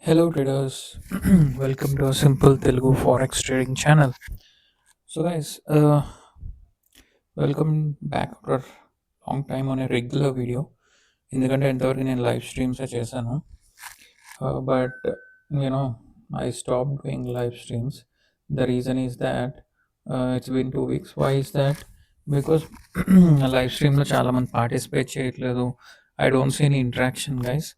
Hello traders, welcome to a simple Telugu forex trading channel. So guys, welcome back after long time on a regular video. ఎందుకంటే ఇంతవరకు నేను live streams చేశాను, but you know I stopped doing live streams. The reason is that it's been 2 weeks. Why is that? Because live స్ట్రీమ్లో చాలా మంది participate చేయట్లేదు. I don't see any interaction, guys.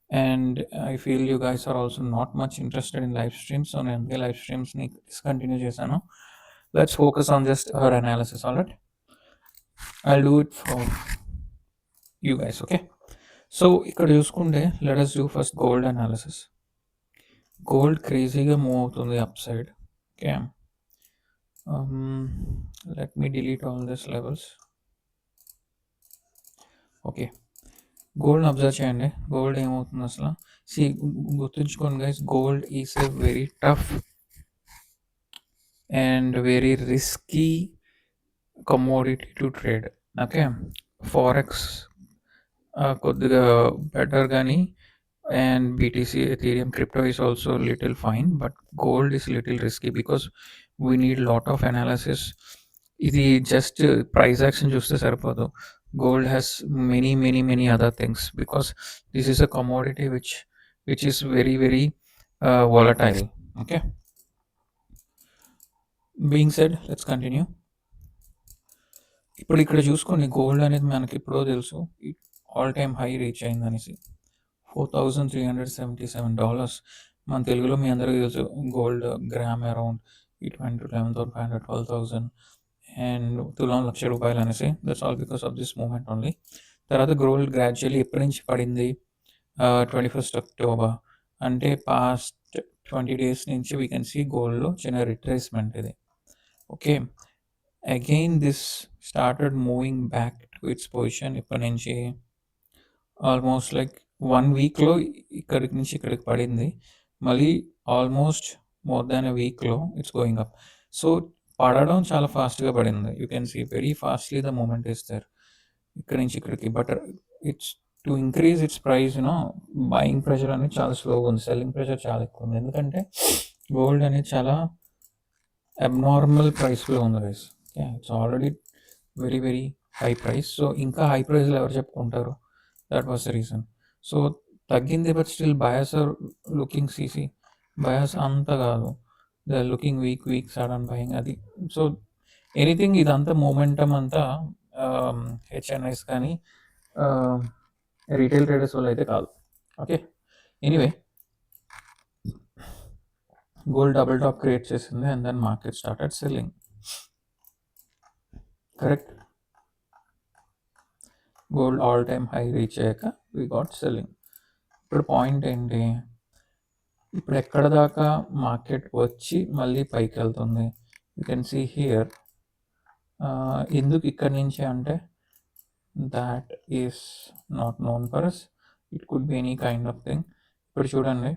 And I feel you guys are also not much interested in live streams, so నేను live streams ని discontinue చేశాను. Let's focus on just her analysis. All right, I'll do it for you guys. Okay, so ఇక్కడ చూసుకుంటే let us do first gold analysis. Gold crazyగా move అవుతుంది up side. Okay, let me delete all these levels. Okay, gold observe చేయండి. Gold ఏమవుతుంది అసలు గుర్తుంచుకోండి guys, gold is a very tough and very risky commodity to trade. Okay, forex కొద్దిగా better కానీ, and BTC, Ethereum, crypto is also little fine, but gold is little risky because we need lot of analysis. ఇది just price action చూస్తే సరిపోదు. Gold has many other things because this is a commodity which is very volatile. Okay, being said, let's continue. ఇప్పుడు ఇక్కడ చూసుకొని gold అనేది మనకి ఇప్పుడు తెలుసు ఆల్ టైమ్ హై రీచ్ అయింది అనేసి $4,377. మన తెలుగులో మీ అందరికీ తెలుసు గోల్డ్ గ్రామ్ అరౌండ్ 11,500 12,000 అండ్ తులం ₹1,00,000 అనేసి. That's all because of this moment only. తర్వాత గోల్డ్ గ్రాడ్యువల్లీ ఎప్పటి నుంచి పడింది? 21st October, అంటే పాస్ట్ 20 days నుంచి వీ కెన్ సీ గోల్డ్లో చిన్న రిట్రేస్మెంట్ ఇది. Okay, again this started moving back to its position. ఇప్పటి నుంచి ఆల్మోస్ట్ లైక్ 1 weekలో ఇక్కడికి నుంచి ఇక్కడికి పడింది. మళ్ళీ ఆల్మోస్ట్ మోర్ దాన్ ఎ వీక్లో ఇట్స్ గోయింగ్ అప్. సో పడడం చాలా ఫాస్ట్గా పడింది. You can see very fastly the moment is there ఇక్కడి నుంచి ఇక్కడికి. But it's to increase its price, buying pressure అనేది చాలా స్లోగా ఉంది, సెల్లింగ్ ప్రెషర్ చాలా ఎక్కువ ఉంది. ఎందుకంటే గోల్డ్ అనేది చాలా అబ్నార్మల్ ప్రైస్లో ఉంది guys. It's already very high price. So ఇంకా హై ప్రైస్లో ఎవరు చెప్పుకుంటారు? That was the reason. So తగ్గింది, but still buyers are looking. సీసీ బయర్స్ అంత కాదు, they are looking weak sudden buying అది. సో ఎనీథింగ్ ఇదంతా మూమెంటం అంతా హెచ్ఎన్ఐస్ కానీ రీటైల్ ట్రేడర్స్ వల్ల అయితే కాదు. Okay, anyway gold double top create చేసింది and then market started selling. Correct, gold all time high reach అయ్యాక వీ గాట్ సెల్లింగ్. ఇప్పుడు పాయింట్ ఏంటి? ఇప్పుడు ఎక్కడ దాకా మార్కెట్ వచ్చి మళ్ళీ పైకి వెళ్తుంది? You can see here. ఎందుకు ఇక్కడి నుంచి అంటే that is not known for us. It could be any kind of thing. ఇప్పుడు చూడండి,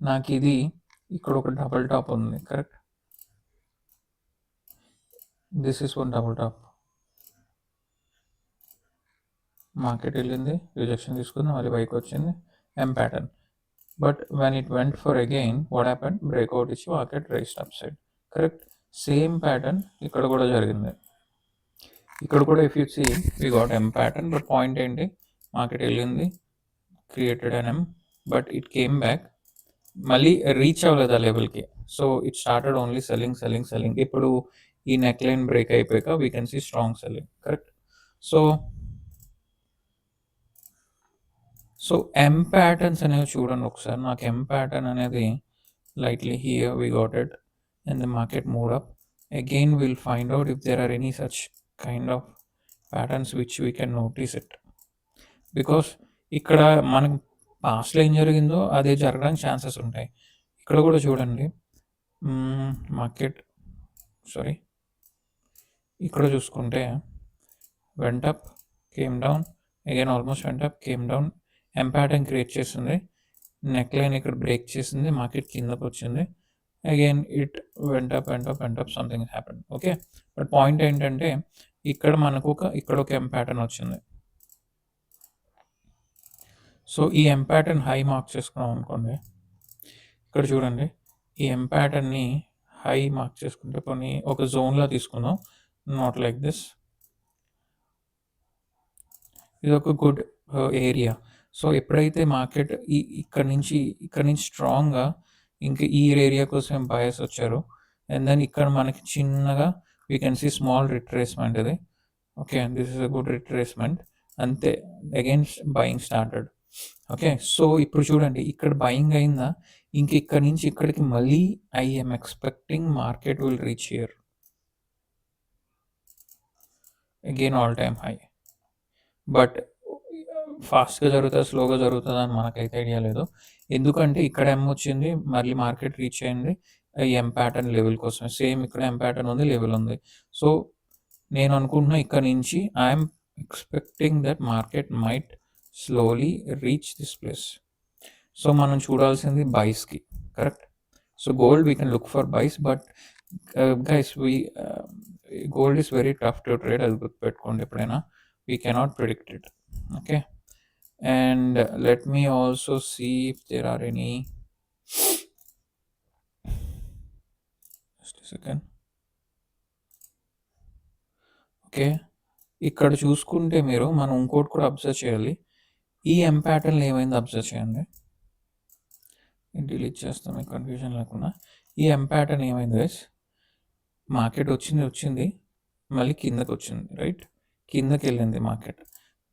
నాకు ఇది ఇక్కడ ఒక డబుల్ టాప్ ఉంది. Correct, this is one double top. Market వెళ్ళింది, రిజెక్షన్ తీసుకుంది, మళ్ళీ పైకి వచ్చింది, M pattern. But when it went for again what happened? Breakout ఇచ్చి market raised up side. Correct, same pattern ఇక్కడ కూడా జరిగింది. ఇక్కడ కూడా if you see we got M pattern. But point ఏంటి? మార్కెట్ వెళ్ళింది, created an M, but it came back, మళ్ళీ reach అవ్వలేదు ఆ లెవెల్కి. So it started only selling. ఇప్పుడు ఈ నెక్ లైన్ బ్రేక్ అయిపోయాక we can see strong selling. Correct, so M patterns అనేవి చూడండి ఒకసారి. నాకు ఎం ప్యాటర్న్ అనేది lightly here we got it and the market moved up. Again we'll find out if there are any such kind of patterns which we can notice it, because ఇక్కడ మనకు పాస్ట్లో ఏం జరిగిందో అదే జరగడానికి ఛాన్సెస్ ఉంటాయి. ఇక్కడ కూడా చూడండి, మార్కెట్ ఇక్కడ చూసుకుంటే went up, came down, again almost went up, came down, ఎం ప్యాటర్న్ క్రియేట్ చేస్తుంది, నెక్ లైన్ ఇక్కడ బ్రేక్ చేసింది, మార్కెట్ కిందకు వచ్చింది, again it went up something happen. Okay, but point ఏంటంటే ఇక్కడ మనకు ఇక్కడ ఒక ఎం ప్యాటర్న్ వచ్చింది. సో ఈ ఎం ప్యాటర్న్ హై మార్క్ చేసుకున్నాం అనుకోండి, ఇక్కడ చూడండి ఈ ఎం ప్యాటర్న్ని హై మార్క్ చేసుకుంటే కొన్ని ఒక జోన్లా తీసుకుందాం, నాట్ లైక్ దిస్. ఇది ఒక గుడ్ ఏరియా. సో ఎప్పుడైతే మార్కెట్ ఇక్కడ నుంచి స్ట్రాంగ్గా ఇంకా ఈ ఏరియా కోసం బయస్ వచ్చారు, అండ్ దెన్ ఇక్కడ మనకి చిన్నగా we can see small retracement ఇది. Okay, this is a good retracement. అంతే, again buying started. Okay, so ఇప్పుడు చూడండి ఇక్కడ బయింగ్ అయిందా, ఇంక ఇక్కడ నుంచి ఇక్కడికి మళ్ళీ I'm expecting market will reach here again all time high. But ఫాస్ట్గా జరుగుతుంది స్లోగా జరుగుతుంది అని మనకైతే ఐడియా లేదు, ఎందుకంటే ఇక్కడ ఎం వచ్చింది మళ్ళీ మార్కెట్ రీచ్ అయింది ఎం ప్యాటర్న్ లెవెల్ కోసం. సేమ్ ఇక్కడ ఎం ప్యాటర్న్ ఉంది, లెవెల్ ఉంది. సో నేను అనుకుంటున్నా ఇక్కడ నుంచి I'm expecting that market might slowly reach this place. So మనం చూడాల్సింది బైస్కి, correct. So gold we can look for buys, but guys gold is very tough to trade, అది గుర్తుపెట్టుకోండి ఎప్పుడైనా. We cannot predict it. Okay, and let me also see if there are any, just a second. Okay, ఇక్కడ చూసుకుంటే మీరు మనం ఇంకోటి కూడా observe చేయాలి. ఈ ఎం ప్యాటర్న్ ఏమైంది అబ్జర్వ్ చేయండి, డిలీట్ చేస్తాం మీకు కన్ఫ్యూజన్ లేకుండా. ఈ ఎం ప్యాటర్న్ ఏమైంది గైస్, మార్కెట్ వచ్చింది మళ్ళీ కిందకి వచ్చింది, రైట్, కిందకి వెళ్ళింది మార్కెట్.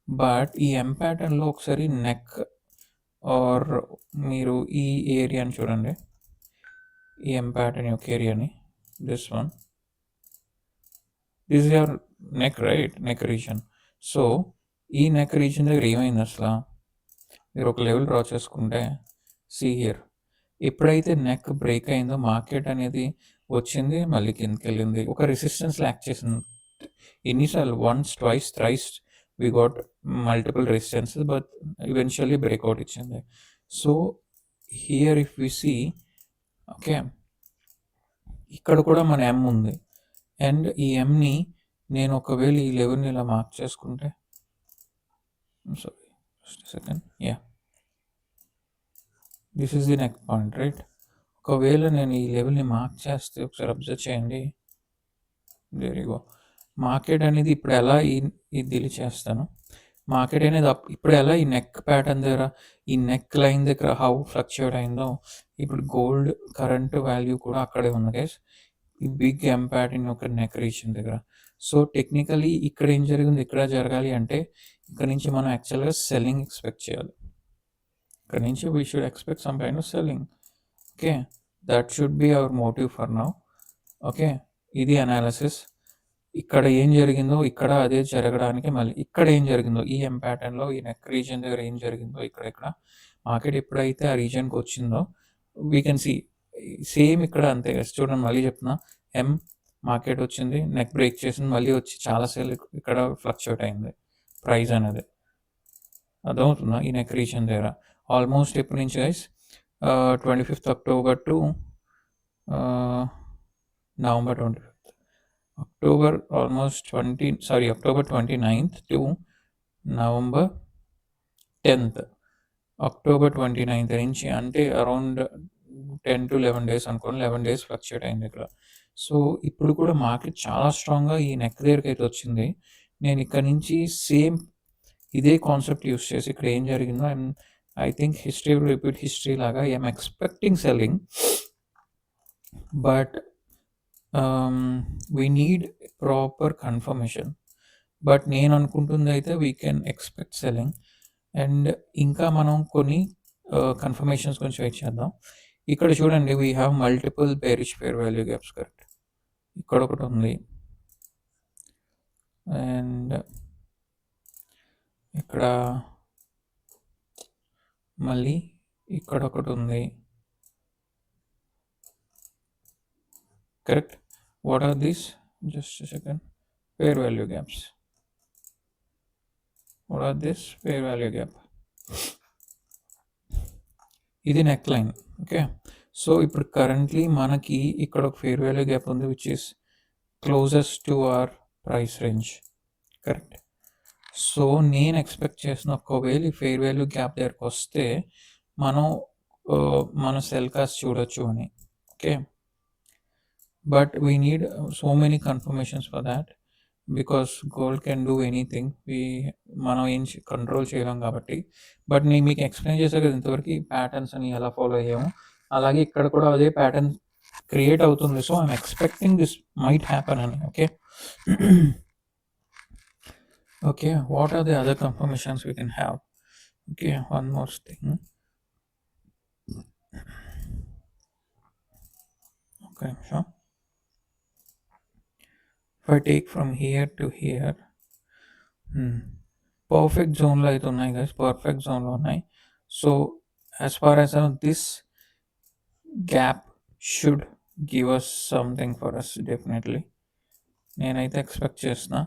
బట్ ఈ ఎం ప్యాటర్న్లో ఒకసారి నెక్ ఆర్ మీరు ఈ ఏరియాని చూడండి, ఈ ఎం ప్యాటర్న్ యొక్క ఏరియాని, this one, this is your neck, right, neck reason. So ఈ నెక్ రీజన్ దగ్గర ఏమైంది అసలు, మీరు ఒక లెవెల్ డ్రా చేసుకుంటే సీ హియర్, ఎప్పుడైతే నెక్ బ్రేక్ అయిందో మార్కెట్ అనేది వచ్చింది మళ్ళీ కిందకి వెళ్ళింది, ఒక రెసిస్టెన్స్ ల్యాక్ చేసింది. ఎన్నిసార్లు, once twice thrice we got multiple resistances, but eventually breakout ఇచ్చింది. So here if we see, okay, ఇక్కడ కూడా మన ఎం ఉంది, అండ్ ఈ ఎంని నేను ఒకవేళ ఈ లెవెల్ని ఇలా మార్క్ చేసుకుంటే, sorry just second, yeah, this is the neck point, right. ఒకవేళ నేను ఈ లెవెల్ని మార్క్ చేస్తే ఒకసారి అబ్జర్వ్ చేయండి, దేర్ యు గో. మార్కెట్ అనేది ఇప్పుడు ఎలా ఇది డిలీట్ చేస్తాను, మార్కెట్ అనేది ఇప్పుడు ఎలా ఈ నెక్ ప్యాటర్న్ దగ్గర, ఈ నెక్ లైన్ దగ్గర హౌ ఫ్లక్చుయేట్ అయిందో, ఇప్పుడు గోల్డ్ కరెంట్ వాల్యూ కూడా అక్కడే ఉంది గైస్, ఈ బిగ్ ఎం ప్యాటర్న్ యొక్క నెక్ రీజన్ దగ్గర. సో టెక్నికలీ ఇక్కడ ఏం జరిగింది, ఇక్కడ జరగాలి అంటే ఇక్కడ నుంచి మనం యాక్చువల్గా సెల్లింగ్ ఎక్స్పెక్ట్ చేయాలి, ఇక్కడ నుంచి we should expect some kind of selling. Okay, that should be our motive for now. Okay, ఇది అనాలిసిస్. ఇక్కడ ఏం జరిగిందో ఇక్కడ అదే జరగడానికి, మళ్ళీ ఇక్కడ ఏం జరిగిందో ఈ ఎం ప్యాటర్న్లో ఈ నెక్ రీజన్ దగ్గర ఏం జరిగిందో ఇక్కడ మార్కెట్ ఎప్పుడైతే ఆ రీజన్కి వచ్చిందో వీ కెన్ సీ సేమ్ ఇక్కడ అంతే. చూడండి మళ్ళీ చెప్తున్నా, ఎం మార్కెట్ వచ్చింది, నెక్ బ్రేక్ చేసింది, మళ్ళీ వచ్చి చాలాసార్లు ఇక్కడ ఫ్లక్చుయేట్ అయింది ప్రైస్ అనేది, అర్థమవుతుందా. ఈ నెక్ రీజన్ దగ్గర ఆల్మోస్ట్ ఎప్పటి నుంచి guys, 25th October to November 25th, October 29th to November 10th. October 29th నుంచి అంటే అరౌండ్ 10 to 11 days అనుకోండి, 11 days ఫ్లక్చుయేట్ అయింది ఇక్కడ. సో ఇప్పుడు కూడా మార్కెట్ చాలా స్ట్రాంగ్గా ఈ నెక్ దగ్గరికి అయితే వచ్చింది. నేను ఇక్కడ నుంచి సేమ్ ఇదే కాన్సెప్ట్ యూస్ చేసి ఇక్కడ ఏం జరిగిందో I think history will repeat history లాగా, I'm expecting selling, but we need proper confirmation. But నేను అనుకుంటుంది అయితే we can expect selling, and ఇంకా మనం కొన్ని కన్ఫర్మేషన్స్ కొంచెం వెయిట్ చేద్దాం. ఇక్కడ చూడండి we have multiple bearish fair value gaps, correct, ఇక్కడ ఒకటి ఉంది, అండ్ ఇక్కడ మళ్ళీ ఇక్కడ ఒకటి ఉంది, correct. What are these? Just a second. Fair value gaps. What are this? Fair value gap. ఇది నెక్ లైన్. ఓకే, సో ఇప్పుడు కరెంట్లీ మనకి ఇక్కడ ఒక ఫేర్ వాల్యూ గ్యాప్ ఉంది which is closest to our price range, correct. So నేను expect చేసిన ఒకవేళ ఈ ఫెయిర్ వాల్యూ గ్యాప్ దగ్గరకు వస్తే మనం మన సెల్ కాస్ట్ చూడొచ్చు అని. Okay, but we need so many confirmations for that because gold can do anything. మనం ఏం కంట్రోల్ చేయలేం కాబట్టి. బట్ నేను మీకు ఎక్స్ప్లెయిన్ చేశాను కదా ఇంతవరకు ప్యాటర్న్స్ అని ఎలా ఫాలో అయ్యాము, అలాగే ఇక్కడ కూడా అదే ప్యాటర్న్ క్రియేట్ అవుతుంది. So I'm expecting this might happen అని. Okay okay, what are the other confirmations we can have? Okay, one more thing. Okay, sure. If I take from here to here, perfect జోన్లో అయితే ఉన్నాయి guys, perfect జోన్లో ఉన్నాయి. So as far as this gap should give us something for us definitely, నేనైతే expect చేసిన.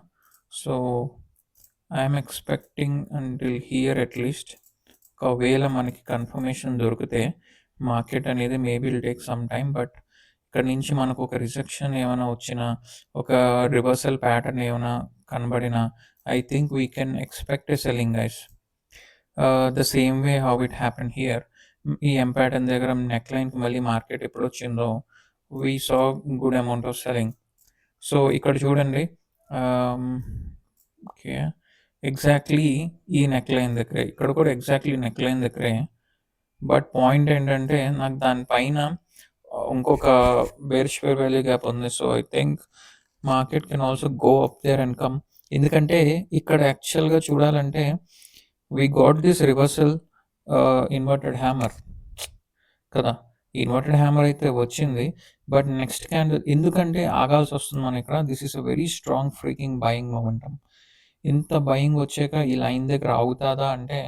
So I'm expecting until here at least. ఒకవేళ మనకి confirmation దొరికితే మార్కెట్ అనేది maybe will take some time, but ఇక్కడ నుంచి మనకు ఒక రిజెక్షన్ ఏమైనా వచ్చినా, ఒక రివర్సల్ ప్యాటర్న్ ఏమైనా కనబడినా, I think we can expect a selling, guys. The same way how it happened here. ఈ M pattern దగ్గర నెక్ లైన్కి మళ్ళీ మార్కెట్ ఎప్పుడు వచ్చిందో we saw good amount of selling. So ఇక్కడ చూడండి, ఓకే, ఎగ్జాక్ట్లీ ఈ నెక్ లైన్ దగ్గరే, ఇక్కడ కూడా ఎగ్జాక్ట్లీ నెక్ లైన్ దగ్గరే. బట్ పాయింట్ ఏంటంటే నాకు దానిపైన ఇంకొక బేరిష్ ఫెయిర్ వాల్యూ గ్యాప్ ఉంది. So I think market can also go up there and come. ఎందుకంటే ఇక్కడ యాక్చువల్గా చూడాలంటే we got this reversal inverted hammer కదా, ఇన్వర్టెడ్ హ్యామర్ అయితే వచ్చింది. బట్ నెక్స్ట్ క్యాండిల్ ఎందుకంటే ఆగాల్సి వస్తుంది మనం ఇక్కడ. This is a very strong freaking buying momentum. ఇంత బయింగ్ వచ్చాక ఈ లైన్ దగ్గర అవుతుందా అంటే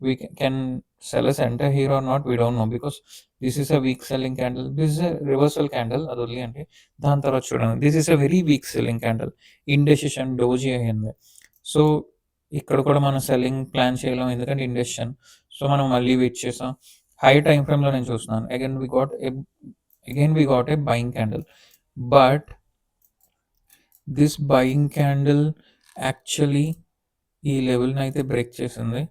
we can sell as enter here or not, we don't know, because this is a weak selling candle, this is a reversal candle, అది వదిలి అంటే. దాని తర్వాత చూడండి, this is a very weak selling candle, indecision doji అయ్యింది. So ఇక్కడ కూడా మనం సెల్లింగ్ ప్లాన్ చేయలేం ఎందుకంటే ఇండెసిషన్. సో మనం మళ్ళీ వెయిట్ చేసాం. హై టైం ఫ్రేమ్లో నేను చూస్తున్నాను, again we got a buying candle. But this buying candle actually ఈ లెవెల్ని అయితే బ్రేక్ చేసింది,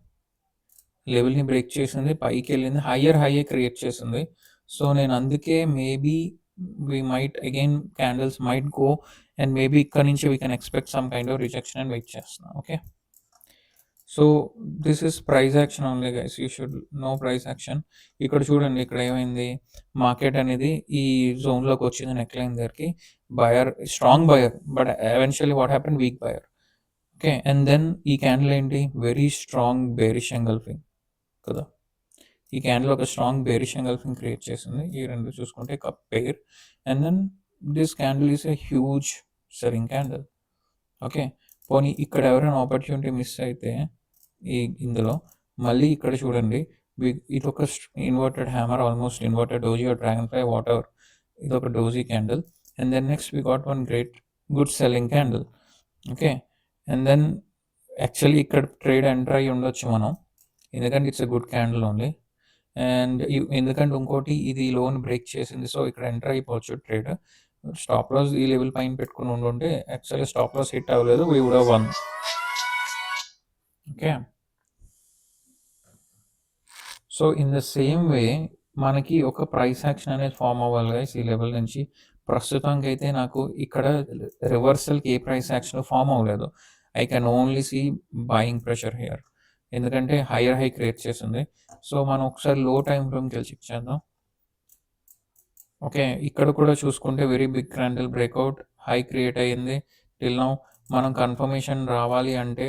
లెవెల్ని బ్రేక్ చేసింది, పైకి వెళ్ళింది, హయ్యర్ క్రియేట్ చేసింది. సో నేను అందుకే maybe we might again candles might go and maybe ఇక్కడ నుంచి we can expect some kind of rejection అని వెయిట్ చేస్తున్నాను. Okay, so this is price action only guys, you should know price action. ఇక్కడ చూడండి, ఇక్కడ ఏమైంది, మార్కెట్ అనేది ఈ జోన్లోకి వచ్చింది నెక్ లైన్ దగ్గరికి, buyer, strong buyer, but eventually what happen, weak buyer. Okay, and then ఈ క్యాండిల్ ఏంటి, వెరీ స్ట్రాంగ్ బేరిష్ ఎంగల్ఫింగ్ కదా, ఈ క్యాండిల్ ఒక స్ట్రాంగ్ బేరిష్ ఎంగల్ఫింగ్ క్రియేట్ చేసింది. ఈ రెండు చూసుకుంటే cup pair, and then this candle is a huge selling candle. Okay, పోనీ ఇక్కడ ఎవరైనా ఆపర్చునిటీ మిస్ అయితే ఇందులో మళ్ళీ ఇక్కడ చూడండి, ఇది ఒక inverted hammer, almost inverted doji or dragonfly whatever, ఇది ఒక doji candle. And then next we got one great good selling candle. Okay, and then actually ఇక్కడ ట్రేడ్ ఎంటర్ అయ్యి ఉండొచ్చు మనం, ఎందుకంటే it's a good candle only. And ఎందుకంటే ఇంకోటి ఇది లోన్ బ్రేక్ చేసింది, సో ఇక్కడ ఎంటర్ అయిపోవచ్చు ట్రేడ్. స్టాప్ లాస్ ఈ లెవెల్ పైన పెట్టుకుని ఉండుంటే యాక్చువల్లీ స్టాప్ లాస్ హిట్ అవ్వలేదు, we would have won. Okay, so in the same way మనకి ఒక ప్రైస్ యాక్షన్ అనేది ఫామ్ అవ్వాలి గైస్ ఈ లెవెల్ నుంచి. ప్రస్తుతానికి అయితే నాకు ఇక్కడ రివర్సల్కి ఏ ప్రైస్ యాక్షన్ ఫామ్ అవ్వలేదు. I can only see buying pressure here, ఎందుకంటే హైయర్ హై క్రియేట్ చేసింది. సో మనం ఒకసారి లో టైం ఫ్రేమ్కి వెళ్ళి చెక్ చేద్దాం. ఓకే, ఇక్కడ కూడా చూసుకుంటే very big candle breakout, high create అయ్యింది. టిల్ నౌ మనం కన్ఫర్మేషన్ రావాలి అంటే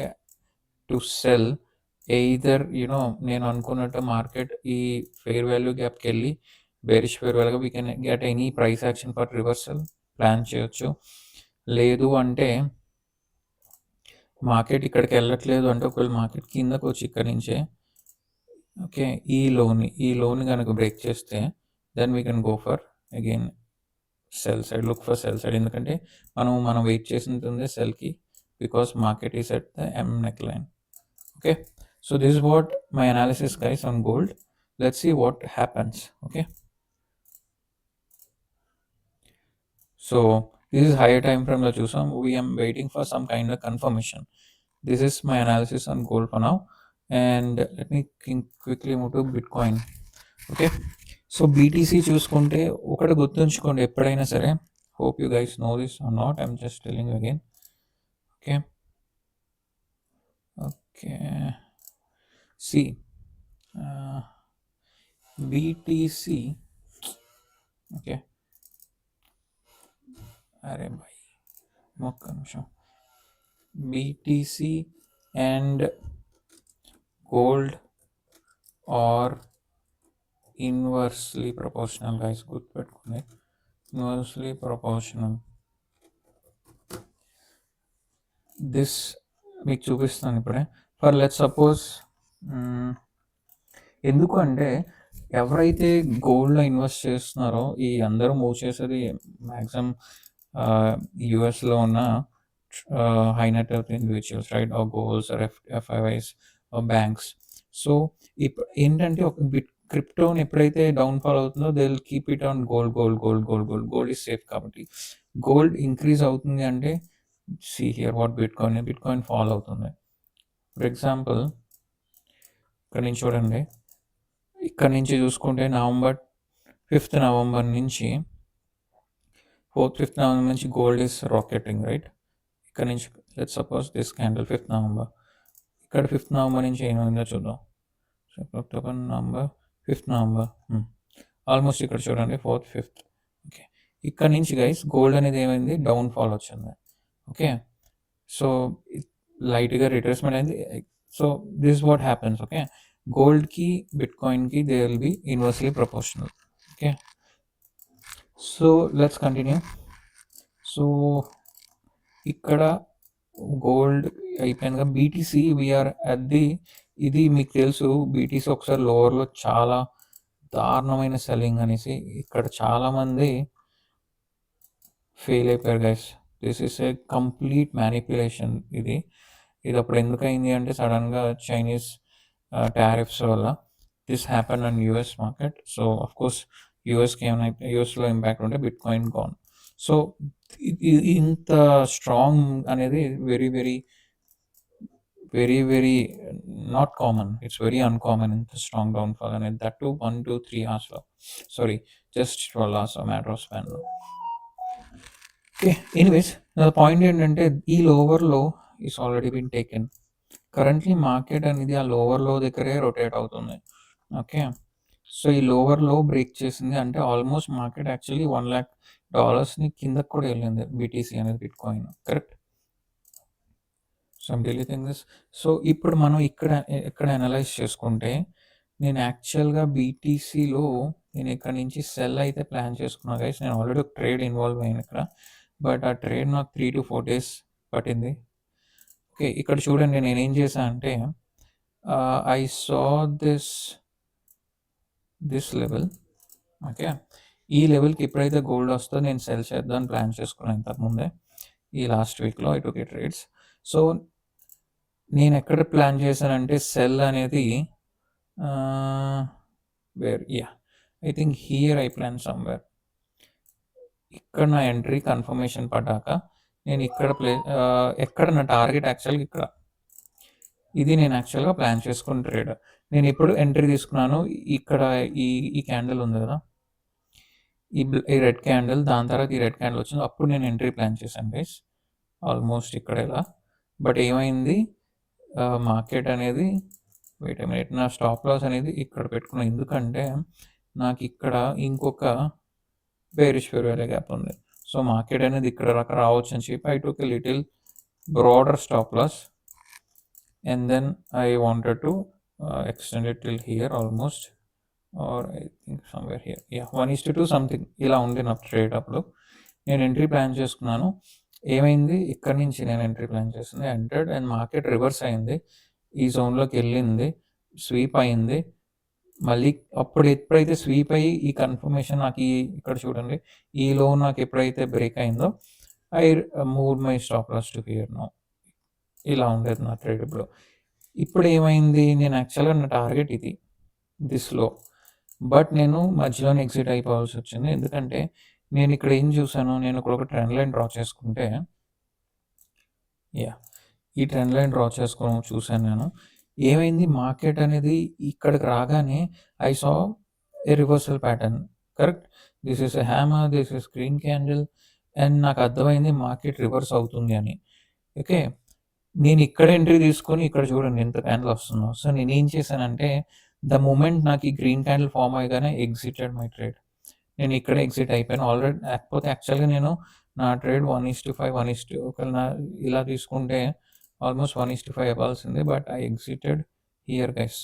టు సెల్ ఎయిదర్ యూనో నేను అనుకున్నట్టు మార్కెట్ ఈ ఫెయిర్ వాల్యూ గ్యాప్కి వెళ్ళి బేరిష్ ఫెయిర్ వాల్యూగా we can get any price action for reversal plan చేయొచ్చు. లేదు అంటే మార్కెట్ ఇక్కడికి వెళ్ళట్లేదు అంటే ఒకవేళ మార్కెట్ కిందకు వచ్చి ఇక్కడి నుంచే ఓకే ఈ లోన్ కనుక బ్రేక్ చేస్తే then we can go for again sell side, look for sell side. ఎందుకంటే మనం వెయిట్ చేసింది సెల్కి, because market is at the M neck line. Okay, so this is what my analysis guys on gold. Let's see what happens. Okay, so this is higher time ఫ్రేమ్లో చూసాం, we're waiting for some kind of confirmation. This is my analysis on gold for now. And let me quickly move to bitcoin. Okay, so BTC చూసుకుంటే ఒకటి గుర్తుంచుకోండి ఎప్పుడైనా సరే, hope you guys know this or not, I'm just telling again. Okay okay, see BTC, okay అరే భాయ్ ఒక్క నిమిషం, BTC and gold are inversely proportional guys, గుర్తుపెట్టుకోండి, ఇన్వర్స్లీ ప్రపోర్షనల్. దిస్ మీకు చూపిస్తాను ఇప్పుడే. ఫర్ లెట్స్ సపోజ్, ఎందుకు అంటే ఎవరైతే గోల్డ్లో ఇన్వెస్ట్ చేస్తున్నారో, ఈ అందరూ మూవ్ చేసేది మ్యాక్సిమం యుఎస్లో ఉన్న high net worth individuals, right, or golds or FIIs or banks. So ఇప్పుడు ఏంటంటే ఒక బిట్ క్రిప్టోని ఎప్పుడైతే డౌన్ఫాల్ అవుతుందో they will keep it on gold gold gold gold gold gold is safe. కాబట్టి గోల్డ్ ఇంక్రీజ్ అవుతుంది అంటే see here what bitcoin fall అవుతుంది. ఫర్ ఎగ్జాంపుల్ ఇక్కడ నుంచి చూడండి, ఇక్కడ నుంచి చూసుకుంటే నవంబర్ 5th నుంచి 5th నవంబర్ నుంచి గోల్డ్ ఈస్ రాకెటింగ్, రైట్. ఇక్కడ నుంచి let's suppose this candle 5th November, ఇక్కడ 5th నవంబర్ నుంచి ఏమైందో చూద్దాం. So October, November, 5th November, almost ఇక్కడ చూడండి 4th 5th. ఓకే, ఇక్కడ నుంచి గైస్ గోల్డ్ అనేది ఏమైంది, డౌన్ఫాల్ వచ్చింది. ఓకే, సో లైట్గా రిట్రేస్మెంట్ అయింది. So this what happens. Okay, గోల్డ్కి బిట్కాయిన్కి they will be inversely proportional. Okay, so let's continue. So ఇక్కడ గోల్డ్ అయిపోయిందిగా, బీటీసీ వీఆర్ అట్ ది, ఇది మీకు తెలుసు బీటీసీ ఒకసారి లోవర్లో చాలా దారుణమైన సెల్లింగ్ అనేసి, ఇక్కడ చాలామంది ఫెయిల్ అయిపోయారు guys. This is a complete manipulation. ఇది అప్పుడు ఎందుకు అయింది అంటే సడన్గా చైనీస్ టారిఫ్స్ వల్ల this happen on US market. So of course యూఎస్కి ఏమైనా యూఎస్లో ఇంపాక్ట్ ఉంటే బిట్కాయిన్ గాన్. సో ఇంత స్ట్రాంగ్ అనేది very very very very not common, it's very uncommon ఇంత స్ట్రాంగ్ డౌన్ఫాల్ అనేది, that to 1 to 3 hours, sorry just 12 hours matter of span. Okay, anyways నా point ఏంటంటే ఈ లోవర్లో is already been taken. Currently market అనేది ఆ లోవర్లో దగ్గరే rotate అవుతుంది. Okay, so ఈ లోవర్లో బ్రేక్ చేసింది అంటే ఆల్మోస్ట్ మార్కెట్ యాక్చువల్లీ $1 lakh కిందకు కూడా వెళ్ళింది బీటీసీ అనేది, bitcoin, correct. So I'm deleting this. So ఇప్పుడు మనం ఎక్కడ అనలైజ్ చేసుకుంటే, నేను యాక్చువల్గా బీటీసీలో నేను ఇక్కడ నుంచి సెల్ అయితే ప్లాన్ చేసుకున్నా గైస్. నేను ఆల్రెడీ ఒక ట్రేడ్ ఇన్వాల్వ్ అయ్యాను ఇక్కడ, బట్ ఆ ట్రేడ్ నాకు 3 to 4 days పట్టింది. ఓకే, ఇక్కడ చూడండి నేనేం చేశాను అంటే, I saw this level. Okay, ఈ లెవెల్కి ఎప్పుడైతే గోల్డ్ వస్తుందో నేను సెల్ చేద్దామని ప్లాన్ చేసుకున్నాను ఇంతకుముందే, ఈ లాస్ట్ వీక్లో ఐ టుక్ ట్రేడ్స్. సో నేను ఎక్కడ ప్లాన్ చేశానంటే సెల్ అనేది where, I think here I plan somewhere. ఇక్కడ నా ఎంట్రీ కన్ఫర్మేషన్ పడ్డాక నేను ఇక్కడ ఎక్కడ నా టార్గెట్ యాక్చువల్గా ఇక్కడ, ఇది నేను యాక్చువల్గా ప్లాన్ చేసుకున్న ట్రేడ్. నేను ఇప్పుడు ఎంట్రీ తీసుకున్నాను ఇక్కడ, ఈ క్యాండిల్ ఉంది కదా, ఈ రెడ్ క్యాండిల్, దాని తర్వాత ఈ రెడ్ క్యాండిల్ వచ్చింది, అప్పుడు నేను ఎంట్రీ ప్లాన్ చేశాను గైస్, ఆల్మోస్ట్ ఇక్కడ ఇలా. బట్ ఏమైంది, మార్కెట్ అనేది వెయిట్ ఏ మినిట్, నా స్టాప్ లాస్ అనేది ఇక్కడ పెట్టుకున్నాను, ఎందుకంటే నాకు ఇక్కడ ఇంకొక బేరిష్ ఫెయిర్ వాల్యూ గ్యాప్ ఉంది. సో మార్కెట్ అనేది ఇక్కడ రావచ్చు అని చెప్పి I took a little broader stop loss, and then I wanted to extend it till here almost, or I think somewhere here, 1:2 something ఇలా ఉంది నా ట్రేడ్. అప్పుడు నేను ఎంట్రీ ప్లాన్ చేసుకున్నాను. ఏమైంది, ఇక్కడ నుంచి నేను ఎంట్రీ ప్లాన్ చేసింది, ఎంటర్డ్, అండ్ మార్కెట్ రివర్స్ అయింది, ఈ జోన్లోకి వెళ్ళింది, స్వీప్ అయింది. మళ్ళీ అప్పుడు ఎప్పుడైతే స్వీప్ అయ్యి ఈ కన్ఫర్మేషన్ నాకు ఇక్కడ చూడండి, ఈ లో నాకు ఎప్పుడైతే బ్రేక్ అయిందో I move my stop loss to here now. ఇలా ఉండేది నా ట్రేడ్. ఇప్పుడు ఏమైంది, నేను యాక్చువల్గా నా టార్గెట్ ఇది దిస్లో, బట్ నేను మధ్యలోనే ఎగ్జిట్ అయిపోవాల్సి వచ్చింది. ఎందుకంటే నేను ఇక్కడ ఏం చూసాను, నేను ఇక్కడ ఒక ట్రెండ్ లైన్ డ్రా చేసుకుంటే, ఈ ట్రెండ్ లైన్ డ్రా చేసుకోవడం చూశాను నేను. ఏమైంది మార్కెట్ అనేది ఇక్కడికి రాగానే I saw A reversal pattern. Correct. This is a hammer, this is green candle and నాకు అర్థమైంది మార్కెట్ రివర్స్ అవుతుంది అని. ఓకే. నేను ఇక్కడ ఎంట్రీ తీసుకొని ఇక్కడ చూడండి ఎంత క్యాండిల్ వస్తుందో. సో నేనేం చేశానంటే ద మొమెంట్ నాకు ఈ గ్రీన్ క్యాండిల్ ఫార్మ్ అయ్యగానే ఎగ్జిటెడ్ మై ట్రేడ్. నేను ఇక్కడే ఎగ్జిట్ అయిపోయాను ఆల్రెడీ. లేకపోతే యాక్చువల్‌గా నేను నా ట్రేడ్ 1:5 ఒకవేళ ఇలా తీసుకుంటే ఆల్మోస్ట్ 1:5 అవ్వాల్సింది. But I exited here guys.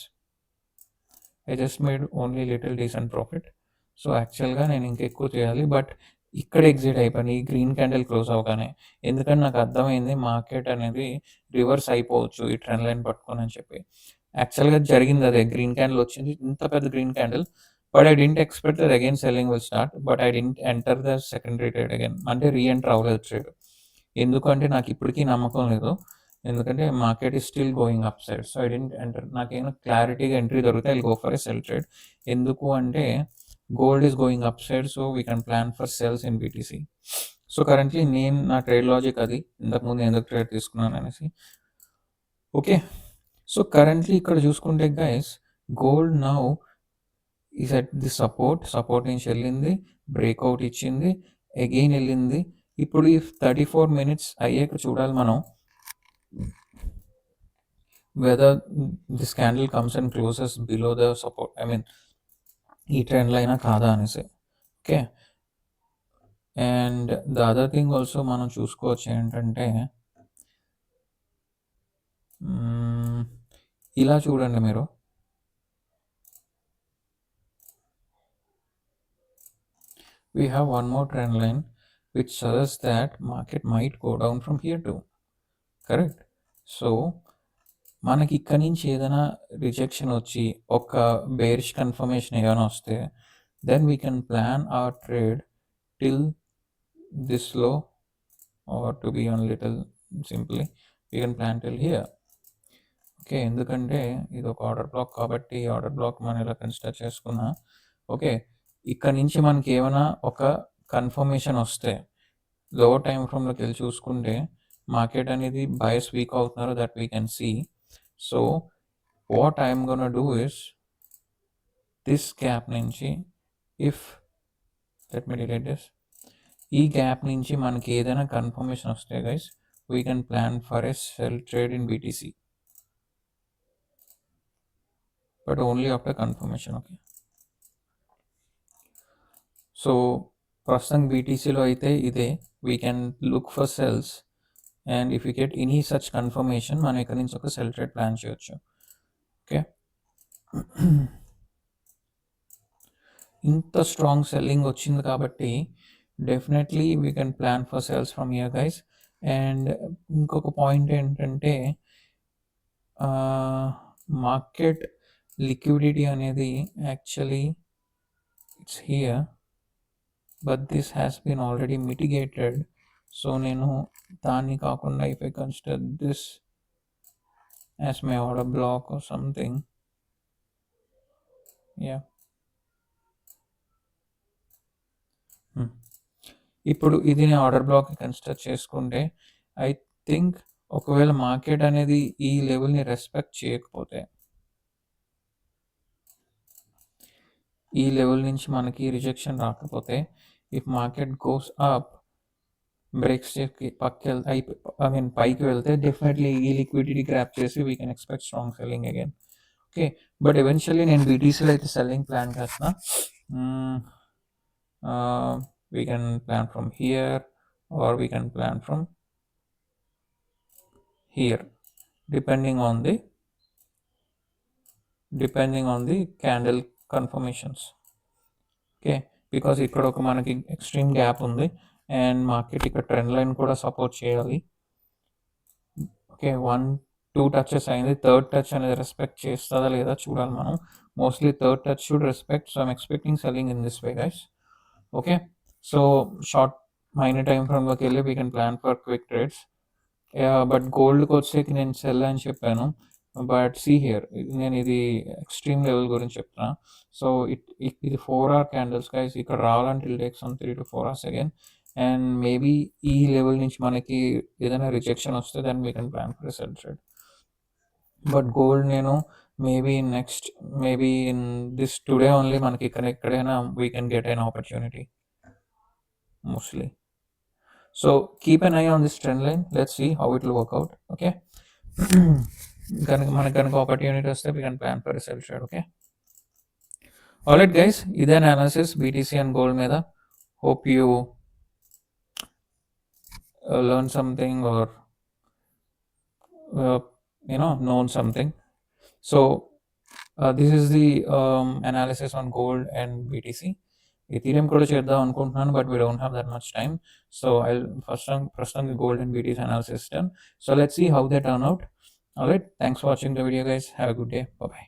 I just made only little decent profit. So యాక్చువల్‌గా నేను ఇంకా ఎక్కువ చేయాలి. బట్ ఇక్కడ ఎగ్జిట్ అయిపోయాను ఈ గ్రీన్ క్యాండిల్ క్లోజ్ అవ్వగానే. ఎందుకంటే నాకు అర్థమైంది మార్కెట్ అనేది రివర్స్ అయిపోవచ్చు ఈ ట్రెండ్ లైన్ పట్టుకొని అని చెప్పి. యాక్చువల్‌గా జరిగింది అదే. గ్రీన్ క్యాండిల్ వచ్చింది. ఇంత పెద్ద green candle. But I didn't expect that again selling will start. But I didn't enter the secondary trade again. అంటే రీఎంటర్ అవ్వలేదు ట్రేడ్. ఎందుకంటే నాకు ఇప్పటికీ నమ్మకం లేదు. ఎందుకంటే market is still going up side. So I didn't enter. నాకేమైనా క్లారిటీగా ఎంట్రీ దొరికితే I will go for a sell trade. ఎందుకు అంటే gold is going up side. So we can plan for cells in BTC. So currently నేను నా trade logic అది. ఇంతకుముందు ఎందుకు ట్రేడ్ తీసుకున్నాను అనేసి. ఓకే. సో కరెంట్లీ ఇక్కడ చూసుకుంటే guys gold now is at the support నుంచి వెళ్ళింది, బ్రేక్అవుట్ ఇచ్చింది, అగైన్ వెళ్ళింది. ఇప్పుడు ఈ 34 మినిట్స్ అయ్యాక చూడాలి మనం whether this candle comes and closes below the support. I mean ఈ ట్రెండ్ అయినా కాదా అనేసి. Okay. And the other thing also మనం చూసుకోవచ్చు ఏంటంటే ఇలా చూడండి మీరు. We have one more trend line which suggests that market might go down from here too. Correct. So మనకి ఇక్కడ నుంచి ఏదైనా రిజెక్షన్ వచ్చి ఒక బేరిష్ కన్ఫర్మేషన్ ఏమైనా వస్తే then we can plan our trade till this low or to be on little simply we can plan till here. Okay. ఎందుకంటే ఇది ఒక ఆర్డర్ బ్లాక్ కాబట్టి ఆర్డర్ బ్లాక్ మనం ఇలా కన్సిడర్ చేసుకున్నా. ఓకే. ఇక్కడ నుంచి మనకి ఏమైనా ఒక కన్ఫర్మేషన్ వస్తే లోవర్ టైం ఫ్రేమ్లోకి వెళ్ళి చూసుకుంటే మార్కెట్ అనేది బయస్ వీక్ అవుతున్నారు that we can see. So what I'm gonna do is this gap నుంచి if let me delete this, ఈ గ్యాప్ నుంచి మనకి ఏదైనా కన్ఫర్మేషన్ వస్తే guys we can plan for a sell trade in BTC but only after confirmation. Okay. So ప్రస్తుతం బీటీసీలో అయితే ఇదే we can look for sells and if you get any such confirmation మనం ఇక్కడ నుంచి ఒక సెల్ ట్రేడ్ ప్లాన్ చేయొచ్చు. Okay. ఇంత స్ట్రాంగ్ సెల్లింగ్ వచ్చింది కాబట్టి definitely we can plan for sells from here guys. And ఇంకొక పాయింట్ ఏంటంటే మార్కెట్ లిక్విడిటీ అనేది actually it's here but this has been already mitigated. So నేను దాన్ని కాకుండా if I consider this as my order block or something, yeah ఇప్పుడు ఇది నేను order block consider చేసుకుంటే ఐ థింక్ ఒకవేళ మార్కెట్ అనేది ఈ లెవెల్ని రెస్పెక్ట్ చేయకపోతే ఈ లెవెల్ నుంచి మనకి రిజెక్షన్ రాకపోతే if market goes up breaks పైకి వెళ్తే డెఫినెట్లీ ఈ లిక్విడిటీ గ్రాప్ చేసి we can expect strong selling again. Okay. But eventually నేను బీటీసీలో అయితే సెల్లింగ్ ప్లాన్ చేస్తున్నా. we can plan from here or we can plan from here depending on the candle confirmations. Okay, because ఇక్కడ ఒక మనకి extreme gap ఉంది and market ఇక్కడ trend line కూడా సపోర్ట్ చేయాలి. ఓకే. 1-2 టచెస్ అయింది. థర్డ్ టచ్ అనేది రెస్పెక్ట్ చేస్తుందా లేదా చూడాలి మనం. Mostly third touch should respect. So I'm expecting selling in this way guys. Okay. So short minor time ఫ్రేమ్లోకి వెళ్ళి we can plan for quick trades. But గోల్డ్కి వచ్చేకి నేను సెల్ అని చెప్పాను. బట్ సీ హియర్ నేను ఇది ఎక్స్ట్రీమ్ లెవెల్ గురించి చెప్తున్నా. సో ఇది 4 hour క్యాండిల్స్ గైస్. ఇక్కడ రావాలంటే it takes 3 to 4 hours again. And maybe ఈ లెవెల్ నుంచి మనకి ఏదైనా రిజెక్షన్ వస్తే then we can plan for sell trade. But gold నేను maybe in this today only మనకి ఎక్కడైనా we can get an opportunity mostly. So keep an eye on this trend line. Let's see how it will work out. Okay. మనకు opportunity వస్తే we can plan for sell trade. Okay, alright guys, ఇదే analysis BTC and gold మీద. Hope you learn something or known something. So this is the analysis on gold and BTC. Ethereum కూడా చేద్దాం అనుకుంటున్నాను, but we don't have that much time. So I ప్రస్తుతానికి gold and BTC అనాలిసిస్ done. So let's see how they turn out. Alright, thanks for watching the video guys. Have a good day. Bye bye.